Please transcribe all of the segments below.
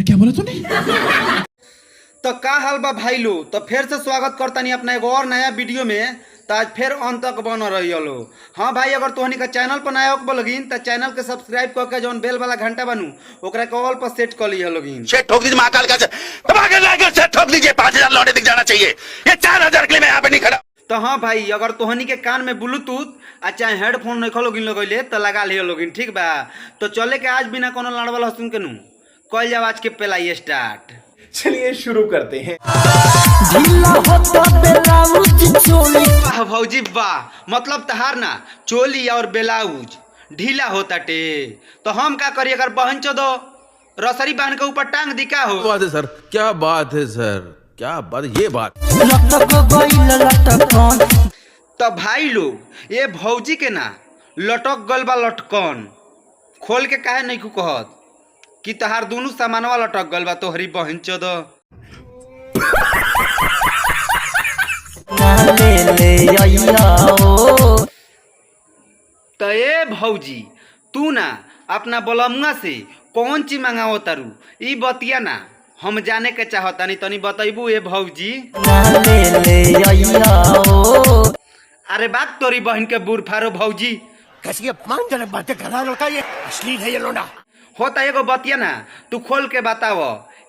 क्या बोला तूने? तो का हाल बा भाई लो, तो फिर से स्वागत करता नहीं अपना एगो और नया वीडियो में। तो आज फिर अंत तक बन रही लो। हाँ भाई, अगर तोहनी का चैनल पर नया हो लगिन तो चैनल के सब्सक्राइब करके जौन बेल वाला घंटा बनू ओकरा के ऑल पर सेट कर लिया लगिन। सेट ठोक दीजिए महाकाल का दबाकर लाकर सेट ठोक दीजिए। 5000 लौटे दिख जाना चाहिए। ये 4000 के लिए मैं यहाँ पे नहीं खड़ा। तो हाँ भाई, अगर तोहनी के कान में ब्लूटूथ चाहे हेडफोन नहीं खोलोगिन लगैले तो लगा लियो लोगिन, ठीक बा। तो चले के आज बिना कोनो लड़वल हसुन के नू कल जाओ आज के पहला स्टार्ट। चलिए शुरू करते हैं। वाह भौजी वाह, मतलब तहार ना चोली और ब्लाउज ढीला होता टे तो हम का करिए? अगर बहन चोदो रसरी बांध के ऊपर टांग दी का हो? बात है सर, क्या बात है सर, क्या बात है ये बात। तो भाई लोग, ये भौजी के ना लटक गल बा लटकन खोल के काहे नहीं कहत कि तहार दोनों सामानवा लटक गल बा तोहरी बहन चोदो। तो ये भौजी, तू ना अपना बलमुआ से कौन चीज मंगाओ तारू ई बतिया ना हम जाने के चाहता नहीं, तनी बतैबू ये भौजी। अरे बात तोरी बहन के बूढ़ फारो भौजी, कैसी अपमानजनक बातें कर रहा है लड़का, ये अश्लील है ये लोना। होता एगो बतिया ना तू खोल के बताव।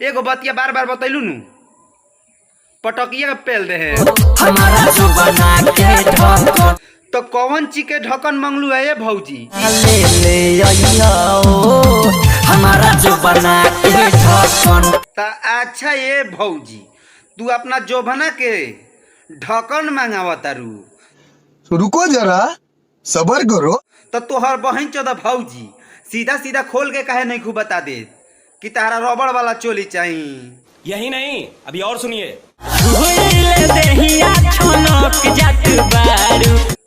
एगो बतिया बार बार बतैलू नू पटकिया के पेल दे है। तो कौन चीज के ढक्कन मंगलू है ये भौजी? अच्छा ये भौजी, तू अपना जोभना के ढक्कन मंगावा तारू। रुको जरा, सबर करो। तो तोहर बहन चोदा भौजी सीधा सीधा खोल के काहे नहीं खूब बता दे कि तारा रबड़ वाला चोली चाहिए? यही नहीं, अभी और सुनिए।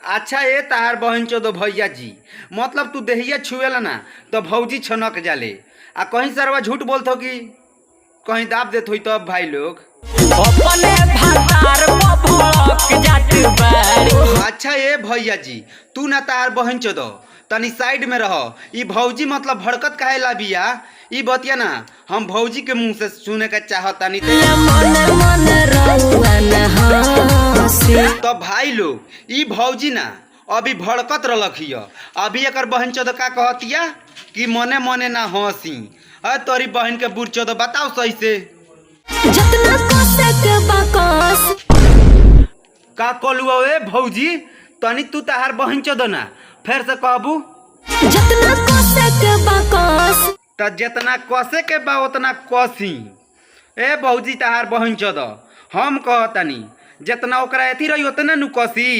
अच्छा ये तार बहन चोदो भैया जी, मतलब तू देहिया छुएला ना तो भौजी छनक जाले आ कहीं सरवा झूठ बोलतो कि कहीं दाब देत हुई तो भाई लोग। अच्छा ये भैया जी, तू ना तार बहन चोदो तनी साइड में रहो। ई भौजी मतलब भड़कत काहे ला बिया ई बतिया ना हम भौजी के मुंह से सुने का चाहता नहीं। तो भाई लोग, ई भौजी ना अभी भड़कत रलखिया, अभी एकर बहन चोद का कहतिया कि मने मने ना हंसी। अरे तोरी बहन के बूढ़ चोद बताओ सही से का कोलुआ ए भौजी? तनी तू ताहार बहन चोद ना फिर से कहबू। तो जितना कसे के बा उतना कसी। ए भौजी ताहार बहन चोद हम कहतनी जितना ओकरा एथी रही उतना नु कसी।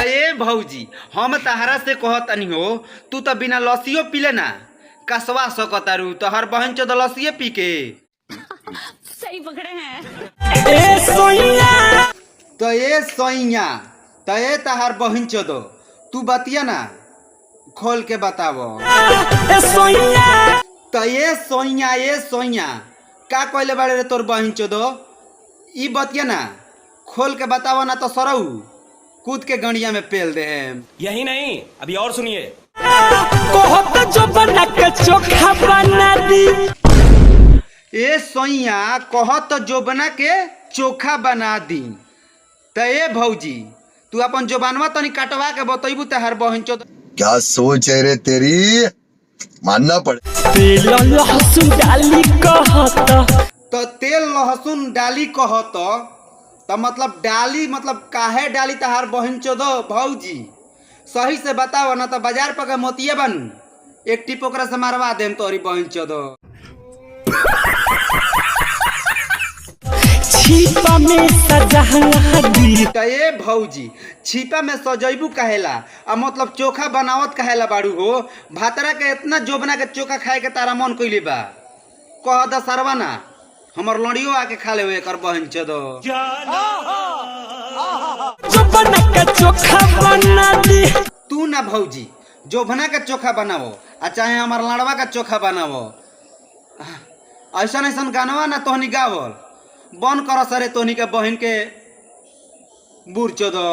ए भौजी, हम ताहरा से कहतनी हो, तू तो बिना लस्सियों पीले ना कसवा सकतारू, तो हर बहन चोद लस्सिये पी के सही पकड़े हैं। तो ये सोइया, तो ये ताहार बहन चोदो तू बतिया ना खोल के बतावो। तो ये सोइया का कहले बाड़े रे तोर बहन चोदो ई बतिया ना खोल के बतावो ना तो सरऊ कूद के गड़िया में पेल दे है। यही नहीं, अभी और सुनिए। ए सोइया कहत जोबना के चोखा बना दी। तो ए भौजी, तू अपन जोबानवा तनी कटवा के बतैबू ताहार बहन चोद। क्या सोच है रे तेरी, मानना पड़े। तो तेल लहसुन डाली कहत तो मतलब डाली मतलब काहे डाली ताहार बहन चोदो भौजी? सही से बताओ ना तो बाजार पर के मोतिये बनू एक टिप ओकरा से मारवा देम तोरी बहन चोदो। छिपा में सजा दी। तो ये भौजी छिपा में सजैबू कहेला आ मतलब चोखा बनावत कहेला बाड़ू हो? भातरा के इतना जोबना के चोखा खाए के तारा मन कइले बा? कह द सरवा ना हमर लड़ियो आके खा ले एकर बहन चोदो। चोखा बना दी। तू ना भौजी जोभना का चोखा बनावो आ चाहे हमार लड़वा का चोखा बनावो। ऐसा ऐसा गानवा ना तोहनी गावल बन कर सरे तोहनी के बहन के बूढ़ चोदो।